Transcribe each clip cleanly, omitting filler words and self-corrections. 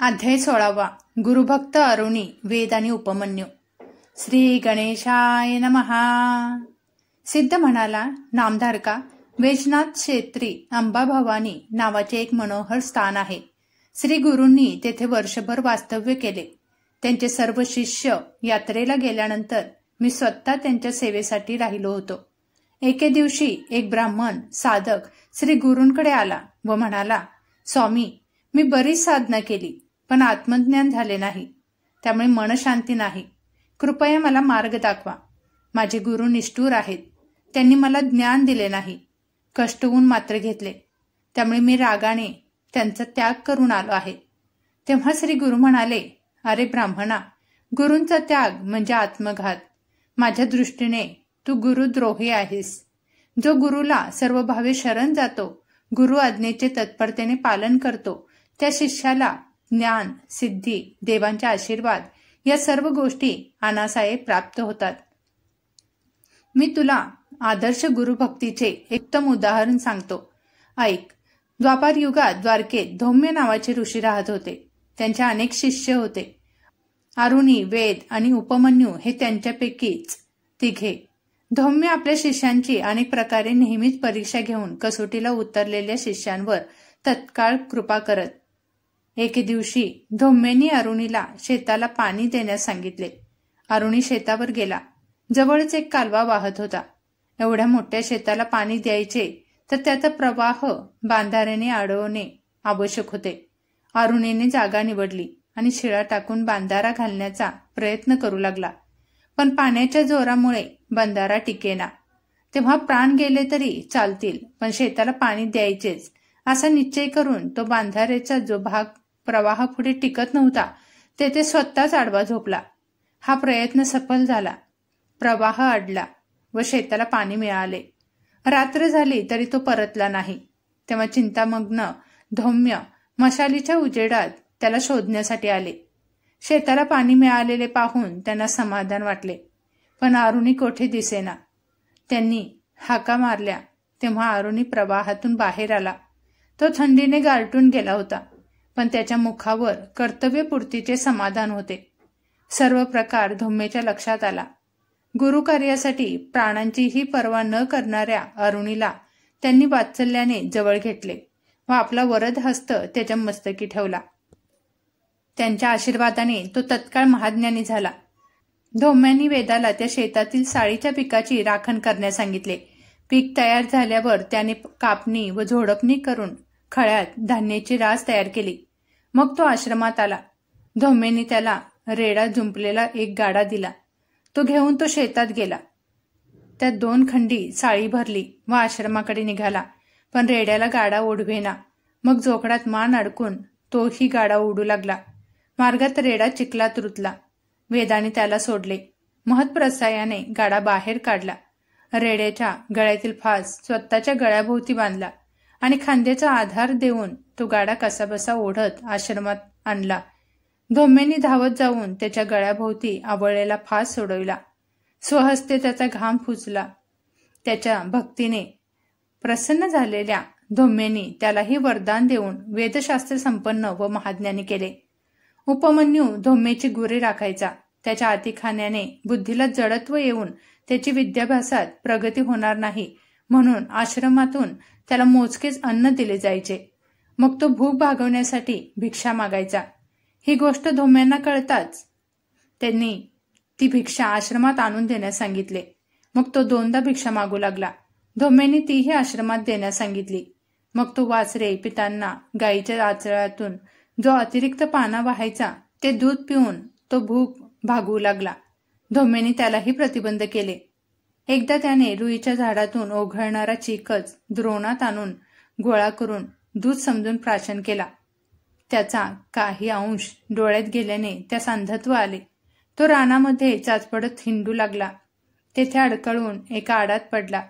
अध्याय 16 गुरुभक्त अरुणी वेद आणि उपमन्यू. श्री गणेशाय नमः. सिद्ध म्हणाला, नामधारका, वैजनाथ क्षेत्री अंबाभवानी नावाचे एक मनोहर स्थान आहे. श्री गुरूंनी तेथे वर्षभर वास्तव्य केले. त्यांचे सर्व शिष्य यात्रेला गेल्यानंतर मी स्वतः त्यांच्या सेवेसाठी राहिलो होतो. एके दिवशी एक ब्राह्मण साधक श्री गुरूंकडे आला व म्हणाला, स्वामी, मी बरीच साधना केली पण आत्मज्ञान झाले नाही, त्यामुळे मनशांती नाही. कृपया मला मार्ग दाखवा. माझे गुरु निष्ठुर आहेत. त्यांनी मला ज्ञान दिले नाही, कष्ट होऊन मात्र घेतले. त्यामुळे मी रागाने त्यांचा त्याग करून आलो आहे. तेव्हा श्री गुरु म्हणाले, अरे ब्राह्मणा, गुरूंचा त्याग म्हणजे आत्मघात. माझ्या दृष्टीने तू गुरुद्रोही आहेस. जो गुरुला सर्व भावे शरण जातो, गुरु आज्ञेचे तत्परतेने पालन करतो, त्या शिष्याला ज्ञान, सिद्धी, देवांचे आशीर्वाद या सर्व गोष्टी अनायासे प्राप्त होतात. मी तुला आदर्श गुरुभक्तीचे उत्तम उदाहरण सांगतो, ऐक. द्वापार युगात द्वारकेत धौम्य नावाचे ऋषी राहत होते. त्यांचे अनेक शिष्य होते. अरुणी, वेद आणि उपमन्यू हे त्यांच्यापैकीच तिघे. धौम्य आपल्या शिष्यांची अनेक प्रकारे नेहमीच परीक्षा घेऊन कसोटीला उतरलेल्या शिष्यांवर तत्काळ कृपा करत. एके दिवशी धौम्यांनी अरुणीला शेताला पाणी देण्यास सांगितले. अरुणी शेतावर गेला. जवळच एक कालवा वाहत होता. एवढ्या मोठ्या शेताला पाणी द्यायचे तर त्याचा प्रवाह बांधाऱ्याने अडवणे आवश्यक होते. अरुणीने जागा निवडली आणि शिळा टाकून बांधारा घालण्याचा प्रयत्न करू लागला. पण पाण्याच्या जोरामुळे बंधारा टिकेना. तेव्हा प्राण गेले तरी चालतील, पण शेताला पाणी द्यायचेच असा निश्चय करून तो बांधाऱ्याचा जो भाग प्रवाह पुढे टिकत नव्हता तेथे स्वतःच आडवा झोपला. हा प्रयत्न सफल झाला. प्रवाह अडला व शेताला पाणी मिळाले. रात्र झाली तरी तो परतला नाही. तेव्हा चिंतामग्न धौम्य मशालीच्या उजेडात त्याला शोधण्यासाठी आले. शेताला पाणी मिळालेले पाहून त्यांना समाधान वाटले, पण अरुणी कोठे दिसेना. त्यांनी हाका मारल्या तेव्हा अरुणी प्रवाहातून बाहेर आला. तो थंडीने गारटून गेला होता, पण त्याच्या मुखावर कर्तव्यपूर्तीचे समाधान होते. सर्व प्रकार धौम्याच्या लक्षात आला. गुरुकार्यासाठी प्राणांचीही पर्वा न करणाऱ्या अरुणीला त्यांनी वात्सल्याने जवळ घेतले व आपला वरद हस्त त्याच्या मस्तकी ठेवला. त्यांच्या आशीर्वादाने तो तत्काळ महाज्ञानी झाला. धौम्यांनी वेदाला त्या शेतातील साळीच्या पिकाची राखण करण्यास सांगितले. पीक तयार झाल्यावर त्याने कापणी व झोडपणी करून खळ्यात धान्याची रास तयार केली. मग तो आश्रमात आला. धौम्यांनी त्याला रेडा जुंपलेला एक गाडा दिला. तो घेऊन तो शेतात गेला. त्यात 2 खंडी साळी भरली व आश्रमाकडे निघाला, पण रेड्याला गाडा ओढवेना. मग जोखडात मान अडकून तोही गाडा ओढू लागला. मार्गात रेडा चिखलात रुतला. वेदाने त्याला सोडले. महत्प्रसायाने गाडा बाहेर काढला. रेड्याच्या गळ्यातील फास स्वतःच्या गळ्याभोवती बांधला आणि खांद्याचा आधार देऊन तो गाडा कसाबसा ओढत आश्रमात आणला. धौम्यांनी धावत जाऊन त्याच्या गळ्याभोवती आवळलेला फास सोडविला. स्वहस्ते त्याचा घाम फुचला. त्याच्या भक्तीने प्रसन्न झालेल्या धौम्यांनी त्यालाही वरदान देऊन वेदशास्त्र संपन्न व महाज्ञानी केले. उपमन्यू धौम्याची गुरे राखायचा. त्याच्या अतिखाण्याने बुद्धीला जडत्व येऊन त्याची विद्याभ्यासात प्रगती होणार नाही, म्हणून आश्रमातून त्याला मोजकेच अन्न दिले जायचे. मग तो भूक भागवण्यासाठी भिक्षा मागायचा. ही गोष्ट धौम्यांना कळताच त्यांनी ती भिक्षा आश्रमात आणून देण्यास सांगितले. मग तो 2दा भिक्षा मागू लागला. धौम्यांनी तीही आश्रमात देण्यास सांगितली. मग तो वासरे पितांना गायीच्या आचळातून जो अतिरिक्त पाना वाहायचा ते दूध पिऊन तो भूक भागवू लागला. धौम्यांनी त्यालाही प्रतिबंध केले. एकदा त्याने रुईच्या झाडातून ओघळणारा चिकच द्रोणात आणून गोळा करून दूध समजून प्राशन केला. त्याचा काही अंश डोळ्यात गेल्याने त्यास अंधत्व आले. तो रानामध्ये चाचपडत हिंडू लागला. तेथे अडकळून एका आडात पडला.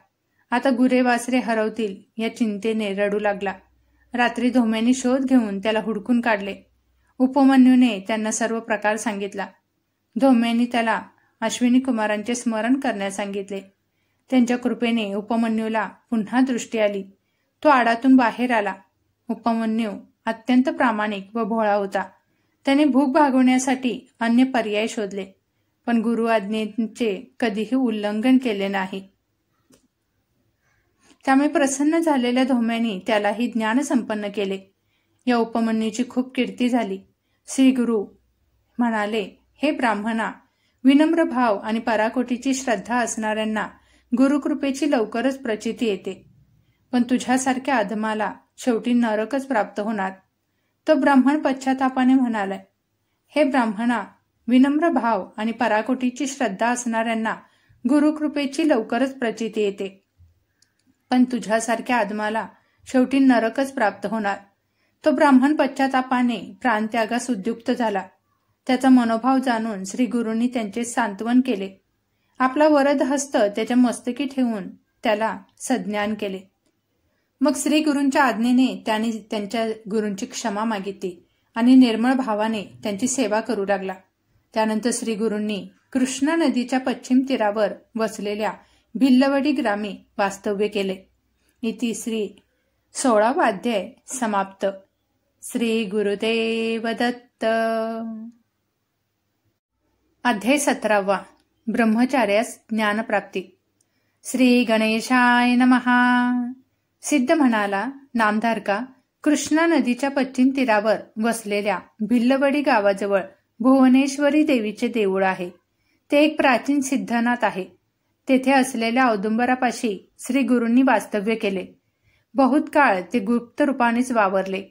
आता गुरे वासरे हरवतील या चिंतेने रडू लागला. रात्री धौम्यांनी शोध घेऊन त्याला हुडकून काढले. उपमन्यूने त्यांना सर्व प्रकार सांगितला. धौम्यांनी त्याला अश्विनी कुमारांचे स्मरण करण्यास सांगितले. त्यांच्या कृपेने उपमन्यूला पुन्हा दृष्टी आली. तो आडातून बाहेर आला. उपमन्यू अत्यंत प्रामाणिक व भोळा होता. त्याने भूक भागवण्यासाठी अन्य पर्याय शोधले, पण गुरु आज्ञेचे कधीही उल्लंघन केले नाही. त्यामुळे प्रसन्न झालेल्या धोम्यानी त्यालाही ज्ञान संपन्न केले. या उपमन्यूची खूप कीर्ती झाली. श्री गुरु म्हणाले, हे ब्राह्मणा, विनम्र भाव आणि पराकोटीची श्रद्धा असणाऱ्यांना गुरुकृपेची लवकरच प्रचिती येते, पण तुझ्यासारख्या अधमाला शेवटी नरकच प्राप्त होणार. तो ब्राह्मण पश्चातापाने म्हणाला, हे ब्राह्मणा, विनम्र भाव आणि पराकोटीची श्रद्धा असणाऱ्यांना गुरुकृपेची लवकरच प्रचिती येते, पण तुझ्यासारख्या अधमाला शेवटी नरकच प्राप्त होणार. तो ब्राह्मण पश्चातापाने प्राणत्यागास उद्युक्त झाला. त्याचा मनोभाव जाणून श्री गुरूंनी त्यांचे सांत्वन केले. आपला वरद हस्त त्याच्या मस्तकी ठेवून त्याला सज्ञान केले. मग श्री गुरूंच्या आज्ञेने त्याने त्यांच्या गुरूंची क्षमा मागितली आणि निर्मळ भावाने त्यांची सेवा करू लागला. त्यानंतर श्री गुरूंनी कृष्णा नदीच्या पश्चिम तीरावर वसलेल्या भिल्लवडी ग्रामी वास्तव्य केले. इति श्री 16वा अध्याय समाप्त. श्री गुरुदेव दत्त. अध्याय 17वा. ब्रह्मचार्यास ज्ञानप्राप्ती. श्री गणेशाय नमः. सिद्ध म्हणाला, नामधारका, कृष्णा नदीच्या पश्चिम तीरावर वसलेल्या भिल्लवडी गावाजवळ भुवनेश्वरी देवीचे देऊळ आहे. ते एक प्राचीन सिद्धनाथ आहे. तेथे असलेल्या औदुंबरापाशी श्री गुरूंनी वास्तव्य केले. बहुत काळ ते गुप्त रूपानेच वावरले.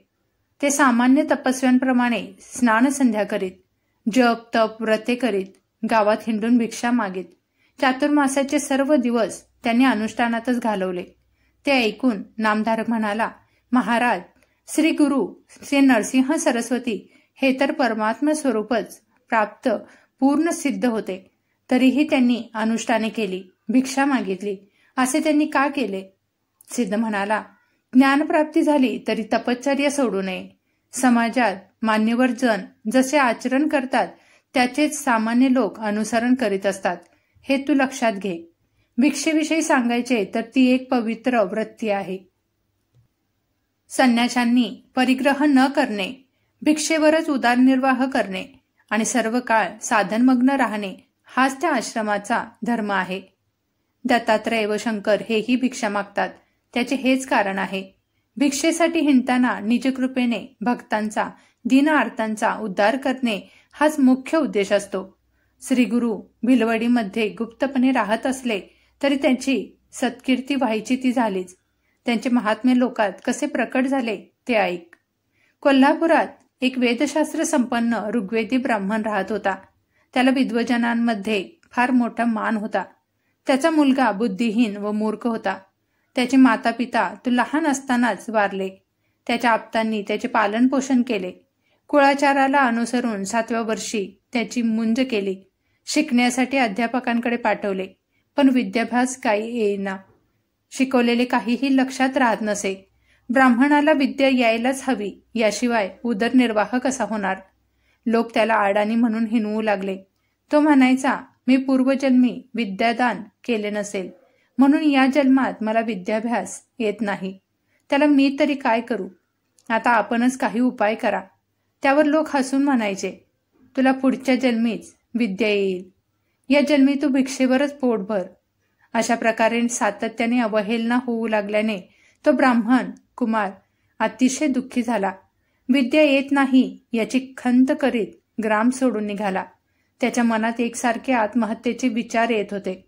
ते सामान्य तपस्व्यांप्रमाणे स्नान संध्या करीत, जप तप व्रते करीत, गावात हिंडून भिक्षा मागीत. चातुर्मासाचे सर्व दिवस त्यांनी अनुष्ठानातच घालवले. ते ऐकून नामधारक म्हणाला, महाराज, श्री गुरु श्री नरसिंह सरस्वती हे तर परमात्मा स्वरूपच प्राप्त पूर्ण सिद्ध होते, तरीही त्यांनी अनुष्ठाने केली, भिक्षा मागितली. असे त्यांनी का केले? सिद्ध म्हणाला, ज्ञानप्राप्ती झाली तरी तपश्चर्या सोडू नये. समाजात मान्यवर जन जसे आचरण करतात त्याचेच सामान्य लोक अनुसरण करीत असतात, हे तू लक्षात घे. भिक्षेविषयी सांगायचे तर ती एक पवित्र वृत्ती आहे. संन्याशांनी परिग्रह न करणे, भिक्षेवरच उदरनिर्वाह करणे आणि सर्व काळ साधनमग्न राहणे हाच त्या आश्रमाचा धर्म आहे. दत्तात्रय व शंकर हेही भिक्षा मागतात. त्याचे हेच कारण आहे. भिक्षेसाठी हिंडताना निजकृपेने भक्तांचा दीनआर्तांचा उद्धार करणे हाच मुख्य उद्देश असतो. श्री गुरु भिलवडीमध्ये गुप्तपणे राहत असले तरी त्यांची सत्कीर्ती व्हायची ती झालीच. त्यांचे महात्म्य लोकात कसे प्रकट झाले ते ऐक. कोल्हापुरात एक वेदशास्त्र संपन्न ऋग्वेदी ब्राह्मण राहत होता. त्याला विद्वजनांमध्ये फार मोठा मान होता. त्याचा मुलगा बुद्धिहीन व मूर्ख होता. त्याचे माता पिता तो लहान असतानाच वारले. त्याच्या आप्तांनी त्याचे पालन पोषण केले. कुळाचाराला अनुसरून 7व्या वर्षी त्याची मुंज केली. शिकण्यासाठी अध्यापकांकडे पाठवले, पण विद्याभ्यास काही येईना. शिकवलेले काहीही लक्षात राहत नसे. ब्राह्मणाला विद्या यायलाच हवी, याशिवाय उदरनिर्वाह कसा होणार? लोक त्याला अडाणी म्हणून हिणवू लागले. तो म्हणायचा, मी पूर्वजन्मी विद्यादान केले नसेल म्हणून या जन्मात मला विद्याभ्यास येत नाही. त्याला मी तरी काय करू? आता आपणच काही उपाय करा. त्यावर लोक हसून म्हणायचे, तुला पुढच्या जन्मीच विद्या येईल, या जन्मी तू भिक्षेवरच पोट भर. अशा प्रकारे सातत्याने अवहेलना होऊ लागल्याने तो ब्राह्मण कुमार अतिशय दुःखी झाला. विद्या येत नाही याची खंत करीत ग्राम सोडून निघाला. त्याच्या मनात एकसारखे आत्महत्येचे विचार येत होते.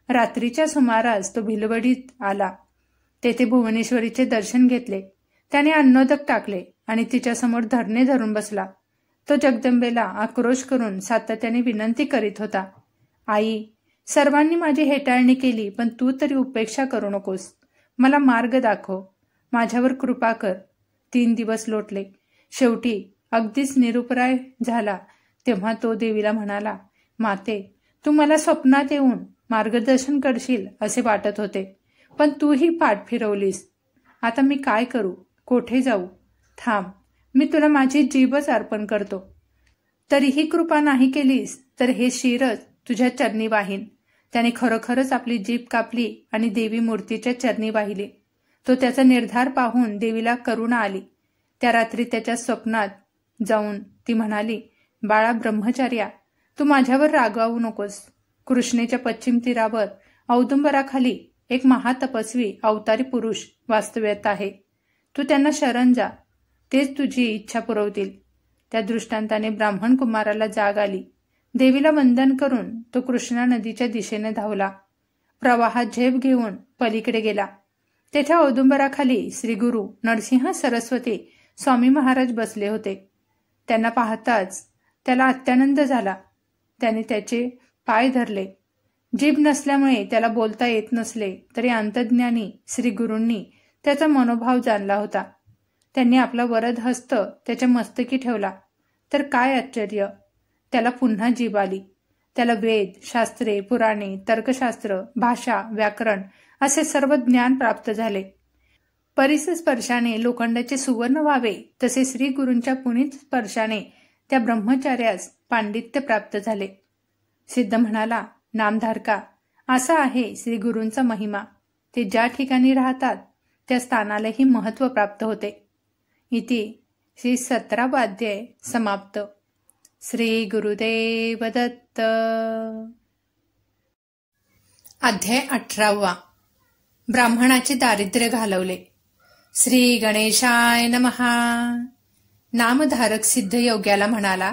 रात्रीच्या सुमारास तो भिलवडीत आला. तेथे भुवनेश्वरीचे दर्शन घेतले. त्याने अन्नोदक टाकले आणि तिच्यासमोर धरणे धरून बसला. तो जगदंबेला आक्रोश करून सातत्याने विनंती करीत होता, आई, सर्वांनी माझी हेटाळणी केली, पण तू तरी उपेक्षा करू नकोस. मला मार्ग दाखव, माझ्यावर कृपा कर. 3 दिवस लोटले. शेवटी अगदीच निरुपराय झाला तेव्हा तो देवीला म्हणाला, माते, तू मला स्वप्नात येऊन मार्गदर्शन करशील असे वाटत होते, पण तूही पाठ फिरवलीस. आता मी काय करू? कोठे जाऊ? थांब, मी तुला माझी जीभच अर्पण करतो. तरीही कृपा नाही केलीस तर हे शिरच तुझ्या चरणी वाहीन. त्याने खरोखरच आपली जीभ कापली आणि देवी मूर्तीच्या चरणी वाहिली. तो त्याचा निर्धार पाहून देवीला करुणा आली. त्या रात्री त्याच्या स्वप्नात जाऊन ती म्हणाली, बाळा ब्रह्मचार्या, तू माझ्यावर रागावू नकोस. कृष्णेच्या पश्चिम तीरावर औदुंबराखाली एक महातपस्वी अवतारी पुरुष वास्तव्यात आहे. तू त्यांना शरण जा, तेच तुझी इच्छा पुरवतील. त्या दृष्टांताने ब्राह्मण कुमाराला जाग आली. देवीला वंदन करून तो कृष्णा नदीच्या दिशेने धावला. प्रवाहात झेप घेऊन पलीकडे गेला. तेथे औदुंबराखाली श्री गुरु नरसिंह सरस्वती स्वामी महाराज बसले होते. त्यांना पाहताच त्याला अत्यानंद झाला. त्याने त्याचे पाय धरले. जीभ नसल्यामुळे त्याला बोलता येत नसले तरी अंतर्ज्ञानी श्री गुरूंनी त्याचा मनोभाव जाणला होता. त्यांनी आपला वरद हस्त त्याच्या मस्तकी ठेवला. तर काय आश्चर्य, त्याला पुन्हा जीभ आली. त्याला वेद, शास्त्रे, पुराणे, तर्कशास्त्र, भाषा, व्याकरण असे सर्व ज्ञान प्राप्त झाले. परिसस्पर्शाने लोखंडाचे सुवर्ण व्हावे तसे श्री गुरूंच्या पुनीत स्पर्शाने त्या ब्रह्मचार्यास पांडित्य प्राप्त झाले. सिद्ध म्हणाला, नामधारका, असा आहे श्री गुरूंचा महिमा. ते ज्या ठिकाणी राहतात त्या स्थानालाही महत्व प्राप्त होते. इति श्री 17वा अध्याय समाप्त. श्री गुरुदेव दत्त. अध्याय 18. ब्राह्मणाचे दारिद्र्य घालवले. श्री गणेशाय नमः. नामधारक सिद्ध योग्याला म्हणाला,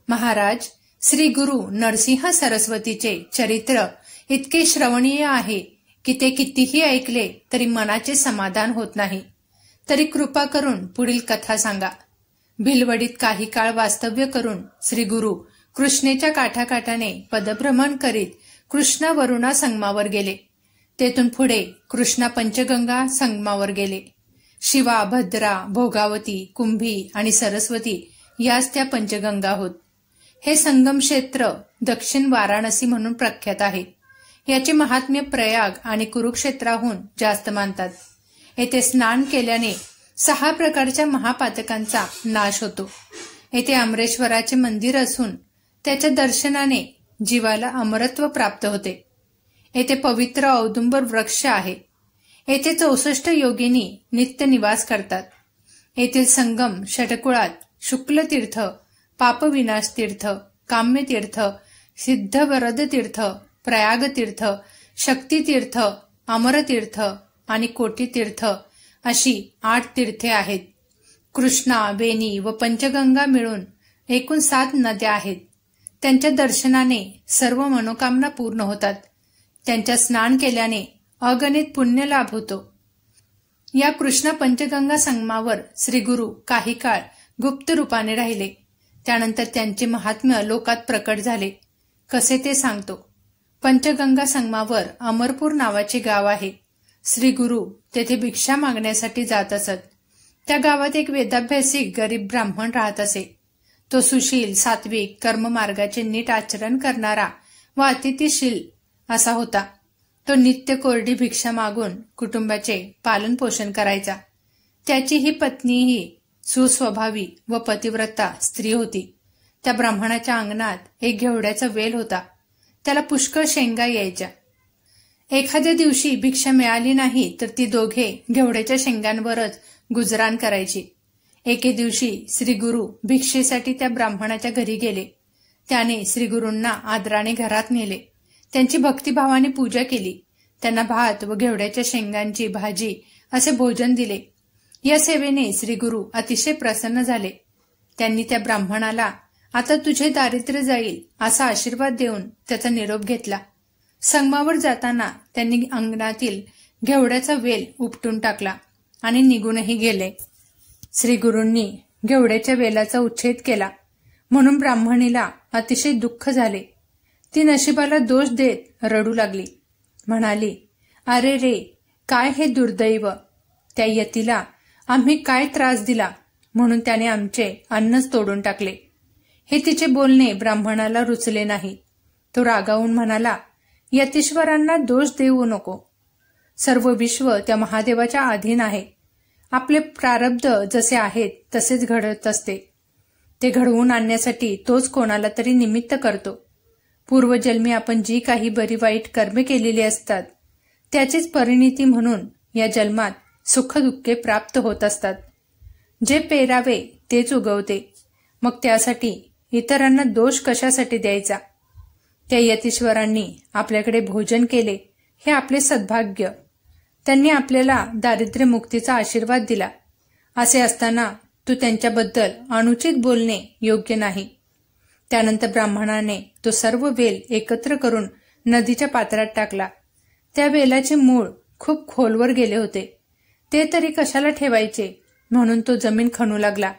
महाराज, श्री गुरु नरसिंह सरस्वतीचे चरित्र इतके श्रवणीय आहे की ते कितीही ऐकले तरी मनाचे समाधान होत नाही. तरी कृपा करून पुढील कथा सांगा. भिलवडीत काही काळ वास्तव्य करून श्री गुरु कृष्णेच्या काठाकाठाने पदभ्रमण करीत कृष्णा वरुणा संगमावर गेले. तेथून पुढे कृष्णा पंचगंगा संगमावर गेले. शिवा, भद्रा, भोगावती, कुंभी आणि सरस्वती याच त्या पंचगंगा होत. हे संगम क्षेत्र दक्षिण वाराणसी म्हणून प्रख्यात आहे. याचे महात्म्य प्रयाग आणि कुरुक्षेत्राहून जास्त मानतात. येथे स्नान केल्याने 6 प्रकारच्या महापातकांचा नाश होतो. येथे अमरेश्वराचे मंदिर असून त्याच्या दर्शनाने जीवाला अमरत्व प्राप्त होते. येथे पवित्र औदुंबर वृक्ष आहे. येथे 64 योगिनी नित्य निवास करतात. येथील संगम षटकुळात शुक्लतीर्थ, पापविनाश तीर्थ, काम्यतीर्थ, सिद्धवरद तीर्थ, प्रयागतीर्थ, शक्तितीर्थ, अमरतीर्थ आणि कोटीतीर्थ अशी 8 तीर्थे आहेत. कृष्णा, वेणी व पंचगंगा मिळून एकूण 7 नद्या आहेत. त्यांच्या दर्शनाने सर्व मनोकामना पूर्ण होतात. त्यांच्या स्नान केल्याने अगणित पुण्य लाभ होतो. या कृष्णा पंचगंगा संगमावर श्री गुरु काही काळ गुप्त रूपाने राहिले. त्यानंतर त्यांचे महात्म्य लोकात प्रकट झाले. कसे ते सांगतो. पंचगंगा संगमावर अमरपूर नावाचे गाव आहे. श्री गुरु तेथे भिक्षा मागण्यासाठी जात असत. त्या गावात एक वेदाभ्यासिक गरीब ब्राह्मण राहत असे. तो सुशील, सात्विक, कर्ममार्गाचे नीट आचरण करणारा व अतिथीशील असा होता. तो नित्य कोरडी भिक्षा मागून कुटुंबाचे पालन पोषण करायचा. त्याची ही पत्नीही सुस्वभावी व पतिव्रता स्त्री होती. त्या ब्राह्मणाच्या अंगणात एक घेवड्याचा वेल होता. त्याला पुष्कळ शेंगा यायच्या. एखाद्या दिवशी भिक्षा मिळाली नाही तर ती दोघे घेवड्याच्या शेंगांवरच गुजराण करायची. एके दिवशी श्री गुरु भिक्षेसाठी त्या ब्राह्मणाच्या घरी गेले. त्याने श्री गुरूंना आदराने घरात नेले. त्यांची भक्तिभावाने पूजा केली. त्यांना भात व घेवड्याच्या शेंगांची भाजी असे भोजन दिले. या सेवेने श्री गुरु अतिशय प्रसन्न झाले. त्यांनी त्या ब्राह्मणाला आता तुझे दारिद्र्य जाईल असा आशीर्वाद देऊन त्याचा निरोप घेतला. संगमावर जाताना त्यांनी अंगणातील घेवड्याचा वेल उपटून टाकला आणि निघूनही गेले. श्री गुरूंनी घेवड्याच्या वेलाचा उच्छेद केला म्हणून ब्राह्मणीला अतिशय दुःख झाले. ती नशिबाला दोष देत रडू लागली. म्हणाली, अरे रे, काय हे दुर्दैव. त्या यतीला आम्ही काय त्रास दिला म्हणून त्याने आमचे अन्नच तोडून टाकले. हे तिचे बोलणे ब्राह्मणाला रुचले नाही. तो रागावून म्हणाला, यतीश्वरांना दोष देऊ नको. सर्व विश्व त्या महादेवाच्या अधीन आहे. आपले प्रारब्ध जसे आहेत तसेच घडत असते. ते घडवून आणण्यासाठी तोच कोणाला तरी निमित्त करतो. पूर्वजन्मी आपण जी काही बरी वाईट कर्मे केलेली असतात त्याचीच परिणिती म्हणून या जन्मात सुखदुःखे प्राप्त होत असतात. जे पेरावे तेच उगवते. मग त्यासाठी इतरांना दोष कशासाठी द्यायचा? त्या यतीश्वरांनी आपल्याकडे भोजन केले हे आपले सद्भाग्य. त्यांनी आपल्याला दारिद्र्यमुक्तीचा आशीर्वाद दिला. असे असताना तू त्यांच्याबद्दल अनुचित बोलणे योग्य नाही. त्यानंतर ब्राह्मणाने तो सर्व वेल एकत्र करून नदीच्या पात्रात टाकला. त्या वेलाचे मूळ खूप खोलवर गेले होते. ते तरी कशाला ठेवायचे म्हणून तो जमीन खणू लागला.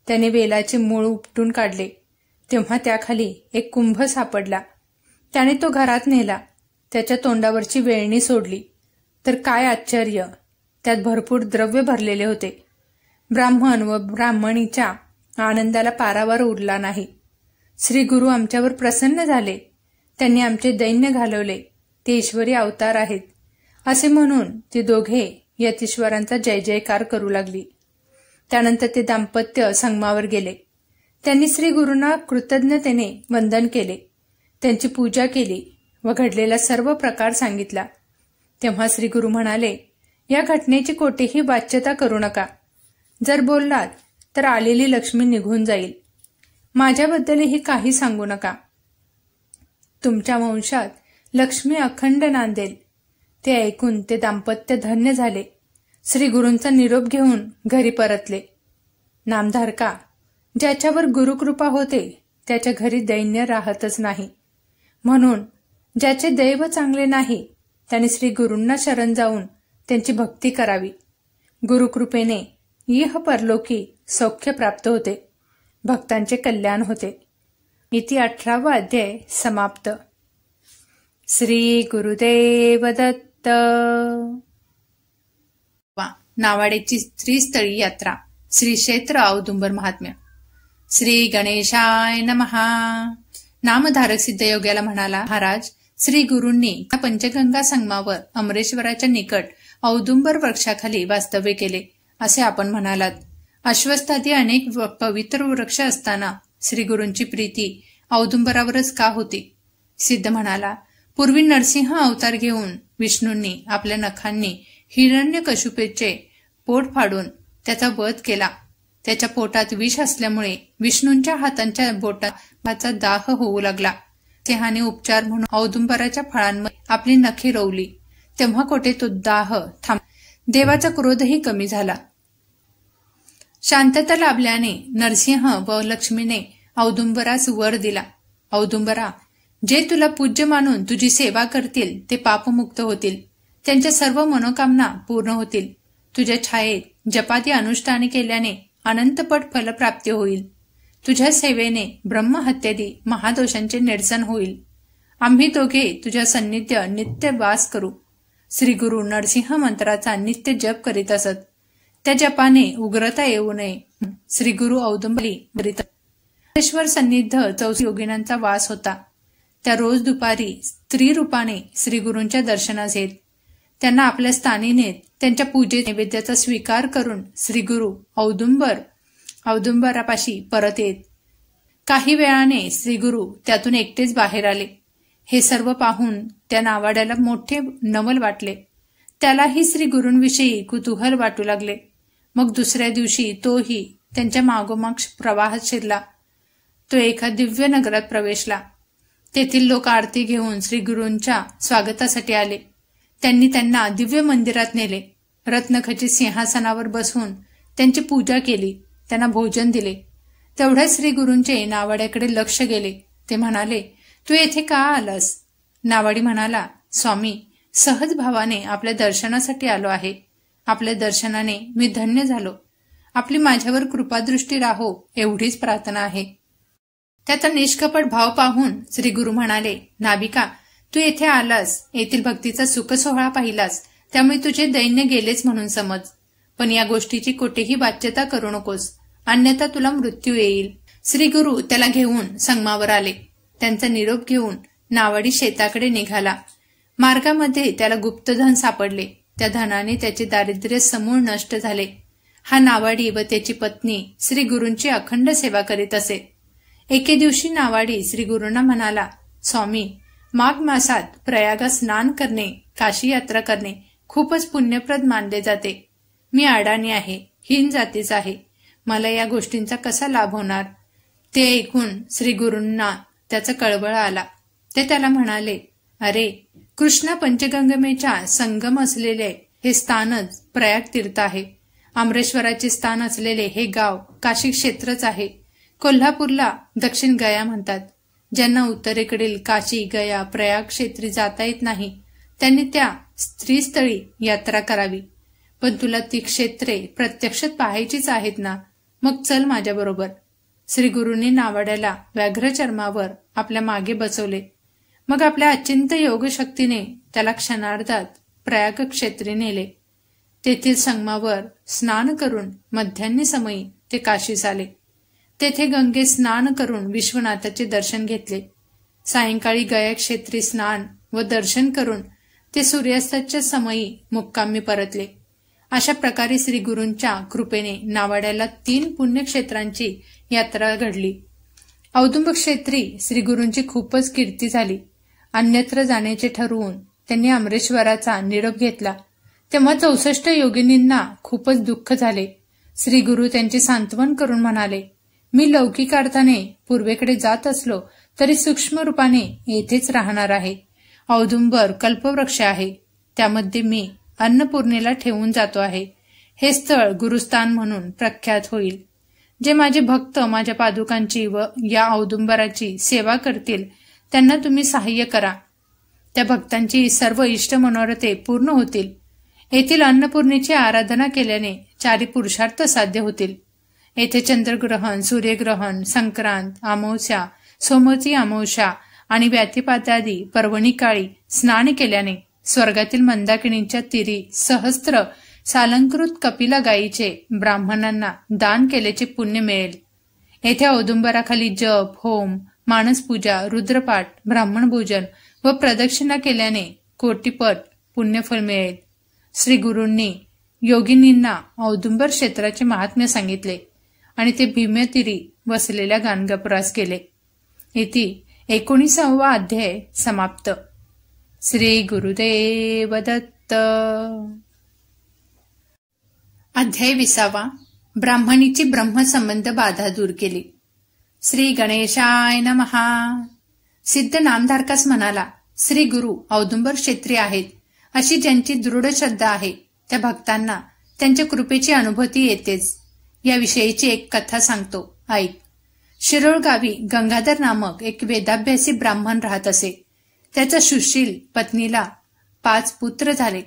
त्याने वेलाचे मूळ उपटून काढले तेव्हा त्याखाली एक कुंभ सापडला. त्याने तो घरात नेला. त्याच्या तोंडावरची वेळणी सोडली तर काय आश्चर्य, त्यात भरपूर द्रव्य भरलेले होते. ब्राह्मण व ब्राह्मणीच्या आनंदाला पारावार उरला नाही. श्री गुरु आमच्यावर प्रसन्न झाले. त्यांनी आमचे दैन्य घालवले. ते ईश्वरी अवतार आहेत असे म्हणून ते दोघे यतीश्वरांचा जय जयकार करू लागली. त्यानंतर ते दाम्पत्य संगमावर गेले. त्यांनी श्री गुरूंना कृतज्ञतेने वंदन केले. त्यांची पूजा केली व घडलेला सर्व प्रकार सांगितला. तेव्हा श्री गुरु म्हणाले, या घटनेची कोठेही वाच्यता करू नका. जर बोललात तर आलेली लक्ष्मी निघून जाईल. माझ्याबद्दलही काही सांगू नका. तुमच्या वंशात लक्ष्मी अखंड नांदेल. ते ऐकून ते दाम्पत्य धन्य झाले. श्री गुरूंचा निरोप घेऊन घरी परतले. नामधारका, ज्याच्यावर गुरुकृपा होते त्याच्या घरी दैन्य राहतच नाही. म्हणून ज्याचे दैव चांगले नाही त्याने श्री गुरूंना शरण जाऊन त्यांची भक्ती करावी. गुरुकृपेने इह परलोकी सौख्य प्राप्त होते. भक्तांचे कल्याण होते. इति 18वा अध्याय समाप्त. श्री गुरुदेव दत्त. नावाडेची त्रिस्थळी यात्रा. श्री क्षेत्र औदुंबर महात्म्य. श्री गणेशाय नमहा. नामधारक सिद्धयोग्याला म्हणाला, महाराज, श्री गुरूंनी पंचगंगा संगमावर अमरेश्वराच्या निकट औदुंबर वृक्षाखाली वास्तव्य केले असे आपण म्हणालात. अश्वत्थादी अनेक पवित्र वृक्ष असताना श्री गुरूंची प्रीती औदुंबरावरच का होती? सिद्ध म्हणाला, पूर्वी नरसिंह अवतार घेऊन विष्णूंनी आपल्या नखांनी हिरण्यकशिपूचे पोट फाडून त्याचा वध केला. त्याच्या पोटात विष असल्यामुळे विष्णूंच्या हातांच्या बोटाचा दाह होऊ लागला. सिंहाने उपचार म्हणून औदुंबराच्या फळांमध्ये आपली नखे रोवली. तेव्हा कोठे तो दाह थांब. देवाचा क्रोधही कमी झाला. शांतता लाभल्याने नरसिंह व लक्ष्मीने औदुंबरास वर दिला. औदुंबरा, जे तुला पूज्य मानून तुझी सेवा करतील ते पापमुक्त होतील. त्यांच्या सर्व मनोकामना पूर्ण होतील. तुझ्या छायेत जपादी अनुष्ठाने केल्याने अनंतपट फलप्राप्ती होईल. तुझ्या सेवेने ब्रह्महत्यादी महादोषांचे निरसन होईल. आम्ही दोघे तुझ्या सान्निध्य नित्य वास करू. श्री गुरु नरसिंह मंत्राचा नित्य जप करीत असत. त्या जपाने उग्रता येऊ नये. श्री गुरु औदुंबरी करीत ईश्वर सन्निध 84 योगिनांचा वास होता. त्या रोज दुपारी स्त्री रूपाने श्री गुरूंच्या दर्शनास येत. त्यांना आपल्या स्थानी नेत त्यांच्या पूजे नैवेद्याचा स्वीकार करून श्री गुरु औदुंबरापाशी परत येत. काही वेळाने श्री गुरु त्यातून एकटेच बाहेर आले. हे सर्व पाहून त्या नावाड्याला मोठे नवल वाटले. त्यालाही श्री गुरूंविषयी कुतूहल वाटू लागले. मग दुसऱ्या दिवशी तोही त्यांच्या मागोमाग प्रवाहात शिरला. तो एका दिव्य नगरात प्रवेशला. तेथील लोक आरती घेऊन श्री गुरूंच्या स्वागतासाठी आले. त्यांनी त्यांना दिव्य मंदिरात नेले. रत्नखचित सिंहासनावर बसवून त्यांची पूजा केली. त्यांना भोजन दिले. तेवढ्याच श्री गुरूंचे नावाड्याकडे लक्ष गेले. ते म्हणाले, तू येथे का आलास? नावाडी म्हणाला, स्वामी, सहज भावाने आपल्या दर्शनासाठी आलो आहे. आपल्या दर्शनाने मी धन्य झालो. आपली माझ्यावर कृपादृष्टी राहो एवढीच प्रार्थना आहे. त्याचा निष्कपट भाव पाहून श्री गुरु म्हणाले, नाविका, तू येथे आलास, येथील भक्तीचा सुख सोहळा पाहिलास, त्यामुळे तुझे दैन्य गेलेच म्हणून समज. पण या गोष्टीची कोठेही वाच्यता करू नकोस, अन्यथा तुला मृत्यू येईल. श्री गुरु त्याला घेऊन संगमावर आले. त्यांचा निरोप घेऊन नावाडी शेताकडे निघाला. मार्गामध्ये त्याला गुप्तधन सापडले. त्या धनाने त्याचे दारिद्र्य समूळ नष्ट झाले. हा नावाडी व त्याची पत्नी श्री गुरूंची अखंड सेवा करीत असे. एके दिवशी नावाडी श्री गुरूंना म्हणाला, स्वामी, माघ मासात प्रयागात स्नान करणे, काशी यात्रा करणे खूपच पुण्यप्रद मानले जाते. मी अडाणी आहे, हीन जातीचा आहे. मला या गोष्टींचा कसा लाभ होणार? ते ऐकून श्री गुरूंना त्याचा कळवळ आला. ते त्याला म्हणाले, अरे, कृष्णा पंचगंगेच्या संगम असलेले हे स्थानच प्रयाग तीर्थ आहे. आम्रेश्वराचे स्थान असलेले हे गाव काशी क्षेत्रच आहे. कोल्हापूरला दक्षिण गया म्हणतात. ज्यांना उत्तरेकडील काशी, गया, प्रयाग क्षेत्री जाता येत नाही त्यांनी त्या स्त्रीस्थळी यात्रा करावी. पण तुला ती क्षेत्रे प्रत्यक्षात पाहायचीच आहेत ना, मग चल माझ्याबरोबर. श्री गुरूंनी नावाड्याला व्याघ्रचर्मावर आपल्या मागे बसवले. मग आपल्या अचिंत्य योगशक्तीने त्याला क्षणार्धात प्रयाग क्षेत्री नेले. तेथील संगमावर स्नान करून मध्यान्ही समयी ते काशीस आले. तेथे गंगे स्नान करून विश्वनाथाचे दर्शन घेतले. सायंकाळी गया क्षेत्री स्नान व दर्शन करून ते सूर्यास्ताच्या समयी मुक्कामी परतले. अशा प्रकारे श्री गुरूंच्या कृपेने नावाड्याला 3 पुण्यक्षेत्रांची यात्रा घडली. औदुंब क्षेत्री श्री गुरूंची खूपच कीर्ती झाली. अन्यत्र जाण्याचे ठरवून त्यांनी अमरेश्वराचा निरोप घेतला. तेव्हा 64 योगिनींना खूपच दुःख झाले. श्री गुरु त्यांचे सांत्वन करून म्हणाले, मी लौकिक अर्थाने पूर्वेकडे जात असलो तरी सूक्ष्म रूपाने येथेच राहणार आहे. औदुंबर कल्पवृक्ष आहे. त्यामध्ये मी अन्नपूर्णेला ठेवून जातो आहे. हे स्थळ गुरुस्थान म्हणून प्रख्यात होईल. जे माझे भक्त माझ्या पादुकांची व या औदुंबराची सेवा करतील त्यांना तुम्ही सहाय्य करा. त्या भक्तांची सर्व इष्ट मनोरथे पूर्ण होतील. येथील अन्नपूर्णेची आराधना केल्याने 4 पुरुषार्थ साध्य होतील. येथे चंद्रग्रहण, सूर्यग्रहण, संक्रांत, अमावस्या, सोमवती अमावस्या आणि व्यातिपातादी पर्वणी काळी स्नान केल्याने स्वर्गातील मंदाकिनीच्या तीरी सहस्त्र सालंकृत कपिला गायीचे ब्राह्मणांना दान केल्याचे पुण्य मिळेल. येथे औदुंबराखाली जप, होम, मानसपूजा, रुद्रपाठ, ब्राह्मण भोजन व प्रदक्षिणा केल्याने कोटीपट पुण्यफळ मिळेल. श्री गुरूंनी योगिनींना औदुंबर क्षेत्राचे महात्म्य सांगितले आणि ते भीमतीरी वसलेल्या गाणगापुरास गेले. इति 19वा अध्याय समाप्त. श्री गुरुदेव दत्त. अध्याय 20. ब्राह्मणीची ब्रह्मसंबंध बाधा दूर केली. श्री गणेशाय नमः. सिद्ध नामधारकास म्हणाला, श्री गुरु औदुंबर क्षेत्री आहेत अशी ज्यांची दृढ श्रद्धा आहे त्या भक्तांना त्यांच्या कृपेची अनुभूती येतेच. याविषयीची एक कथा सांगतो, ऐक. शिरोळ गावी गंगाधर नामक एक वेदाभ्यासी ब्राह्मण राहत असे. त्याच्या सुशील पत्नीला 5 पुत्र झाले,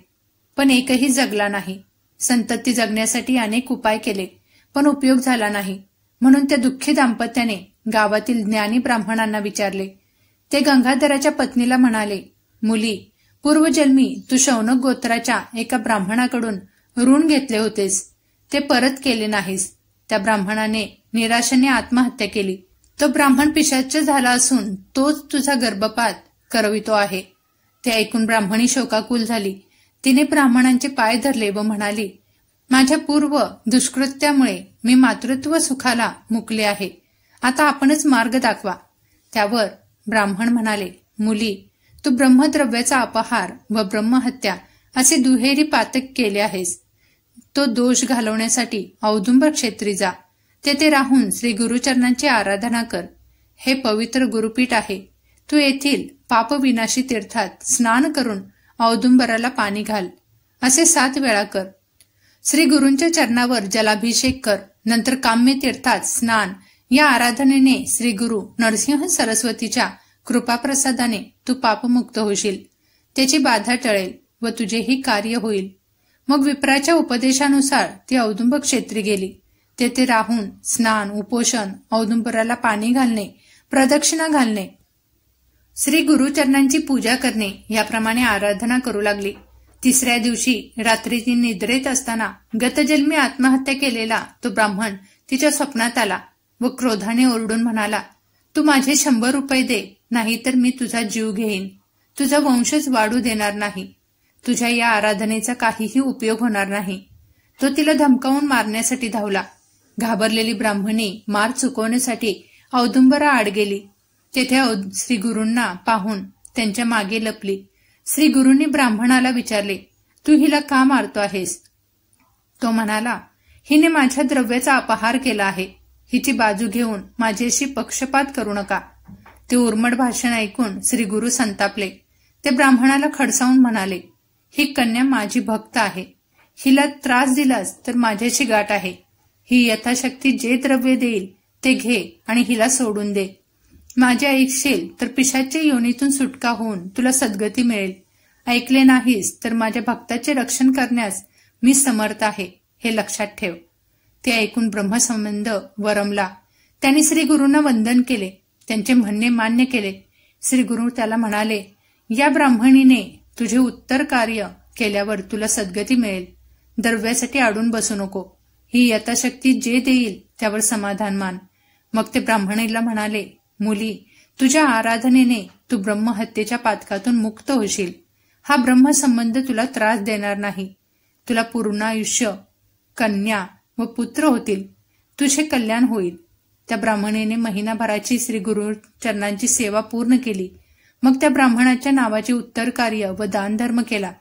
पण एकही जगला नाही. संतती जगण्यासाठी अनेक उपाय केले, पण उपयोग झाला नाही. म्हणून त्या दुःखी दाम्पत्याने गावातील ज्ञानी ब्राह्मणांना विचारले. ते गंगाधराच्या पत्नीला म्हणाले, मुली, पूर्वजन्मी तू शौनक गोत्राच्या एका ब्राह्मणाकडून ऋण घेतले होतेस, ते परत केले नाहीस. त्या ब्राह्मणाने निराशेने आत्महत्या केली. तो ब्राह्मण पिशाच्च झाला असून तोच तुझा गर्भपात करवितो आहे. ते ऐकून ब्राह्मणी शोकाकुल झाली. तिने ब्राह्मणांचे पाय धरले व म्हणाली, माझ्या पूर्व दुष्कृत्यामुळे मी मातृत्व सुखाला मुकले आहे. आता आपणच मार्ग दाखवा. त्यावर ब्राह्मण म्हणाले, मुली, तू ब्रह्मद्रव्याचा अपहार व ब्रह्महत्या असे दुहेरी पातक केले आहेस. तो दोष घालवण्यासाठी औदुंबर क्षेत्री जा. तेथे राहून श्री गुरुचरणांची आराधना कर. हे पवित्र गुरुपीठ आहे. तू येथील पापविनाशी तीर्थात स्नान करून औदुंबराला पाणी घाल. असे 7 वेळा कर. श्री गुरूंच्या चरणावर जलाभिषेक कर. नंतर काम्य तीर्थात स्नान. या आराधनेने श्री गुरु नरसिंह सरस्वतीच्या कृपाप्रसादाने तू पापमुक्त होशील. त्याची बाधा टळेल व तुझेही कार्य होईल. मग विप्राच्या उपदेशानुसार ती औदुंब क्षेत्री गेली. तेथे राहून स्नान, उपोषण, औदुंबराला पाणी घालणे, प्रदक्षिणा घालणे, श्री गुरुचरणांची पूजा करणे याप्रमाणे आराधना करू लागली. 3ऱ्या दिवशी रात्री ती निद्रेत असताना गतजन्मी आत्महत्या केलेला तो ब्राह्मण तिच्या स्वप्नात आला व क्रोधाने ओरडून म्हणाला, तू माझे 100 रुपये दे, नाहीतर मी तुझा जीव घेईन. तुझा वंशच वाढू देणार नाही. तुझ्या या आराधनेचा काहीही उपयोग होणार नाही. तो तिला धमकावून मारण्यासाठी धावला. घाबरलेली ब्राह्मणी मार चुकवण्यासाठी औदुंबरा आड गेली. तेथे श्री गुरूंना पाहून त्यांच्या मागे लपली. श्री गुरूंनी ब्राह्मणाला विचारले, तू हिला का मारतो आहेस? तो म्हणाला, हिने माझ्या द्रव्याचा अपहार केला आहे. हिची बाजू घेऊन माझ्याशी पक्षपात करू नका. ते उर्मट भाषण ऐकून श्री गुरु संतापले. ते ब्राह्मणाला खडसावून म्हणाले, ही कन्या माझी भक्त आहे. हिला त्रास दिलास तर माझ्याशी गाठ आहे. ही यथाशक्ती जे द्रव्य देईल ते घे आणि हिला सोडून दे. माझे ऐकशील तर पिशाच्या योनीतून सुटका होऊन तुला सद्गती मिळेल. ऐकले नाहीस तर माझ्या भक्ताचे रक्षण करण्यास मी समर्थ आहे, हे लक्षात ठेव. ते ऐकून ब्रह्मसंबंध वरमला. त्यांनी श्री गुरूंना वंदन केले. त्यांचे म्हणणे मान्य केले. श्री गुरु त्याला म्हणाले, या ब्राह्मणीने तुझे उत्तर कार्य केल्यावर तुला सद्गती मिळेल. द्रव्यासाठी अडून बसू नको. ही यथाशक्ती जे देईल त्यावर समाधान मान. मग ते ब्राह्मणीला म्हणाले, मुली, तुझ्या आराधनेने तू ब्रह्महत्येच्या पातकातून मुक्त होशील. हा ब्रह्मसंबंध तुला त्रास देणार नाही. तुला पूर्ण आयुष्य, कन्या व पुत्र होतील. तुझे कल्याण होईल. त्या ब्राह्मणीने महिनाभराची श्री गुरु चरणांची सेवा पूर्ण केली. मग त्या ब्राह्मणाच्या नावाचे उत्तर कार्य व दानधर्म केला.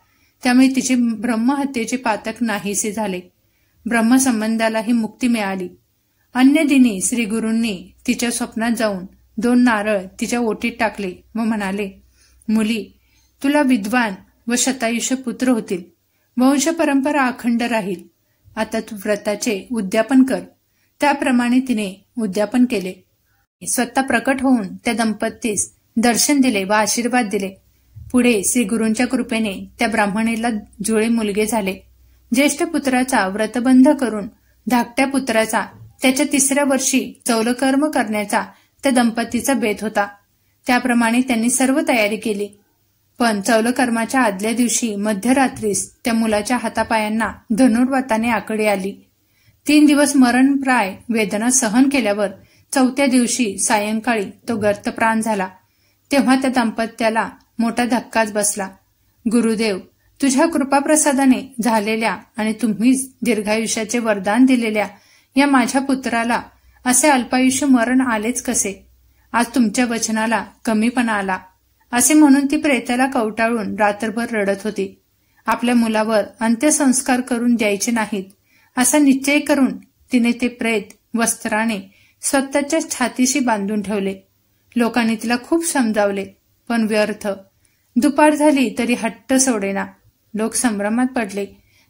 त्यामुळे तिचे ब्रह्महत्येचे पातक नाहीसे झाले. ब्रह्मसंबंधालाही मुक्ती मिळाली. अन्य दिनी श्री गुरूंनी तिच्या स्वप्नात जाऊन 2 नारळ तिच्या ओटीत टाकले व म्हणाले, मुली, तुला विद्वान व शतायुष्य पुत्र होतील. वंश परंपरा अखंड राहील. आता तू व्रताचे उद्यापन कर. त्याप्रमाणे तिने उद्यापन केले. स्वतः प्रकट होऊन त्या दंपतीस दर्शन दिले व आशीर्वाद दिले. पुढे श्री गुरूंच्या कृपेने त्या ब्राह्मणीला जुळे मुलगे झाले. ज्येष्ठ पुत्राचा व्रतबंध करून धाकट्या पुत्राचा त्याच्या 3ऱ्या वर्षी चौलकर्म करण्याचा त्या दंपतीचा बेत होता. त्याप्रमाणे त्यांनी सर्व तयारी केली. पण चौलकर्माच्या आदल्या दिवशी मध्यरात्रीस त्या मुलाच्या हातापायांना धनुर्वाताने आकडे आली. 3 दिवस मरणप्राय वेदना सहन केल्यावर 4थ्या दिवशी सायंकाळी तो गर्तप्राण झाला. तेव्हा त्या दाम्पत्याला मोठा धक्काच बसला. गुरुदेव, तुझ्या कृपाप्रसादाने झालेल्या आणि तुम्हीच दीर्घायुष्याचे वरदान दिलेल्या या माझ्या पुत्राला असे अल्पायुष्य मरण आलेच कसे? आज तुमच्या वचनाला कमीपणा आला, असे म्हणून ती प्रेताला कवटाळून रात्रभर रडत होती. आपल्या मुलावर अंत्यसंस्कार करून द्यायचे नाहीत असा निश्चय करून तिने ते प्रेत वस्त्राने स्वतःच्या छातीशी बांधून ठेवले. लोकांनी तिला खूप समजावले, पण व्यर्थ. दुपार झाली तरी हट्ट सोडेना. लोक संभ्रमात पडले.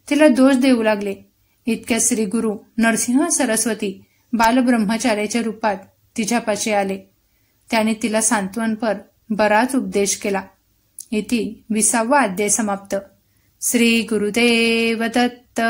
तिला दोष देऊ लागले. इतक्या श्री गुरु नरसिंह सरस्वती बालब्रह्मचार्याच्या रूपात तिच्यापाशी आले. त्याने तिला सांत्वनपर बराच उपदेश केला. इति 20वा अध्याय समाप्त. श्री गुरुदेव दत्त.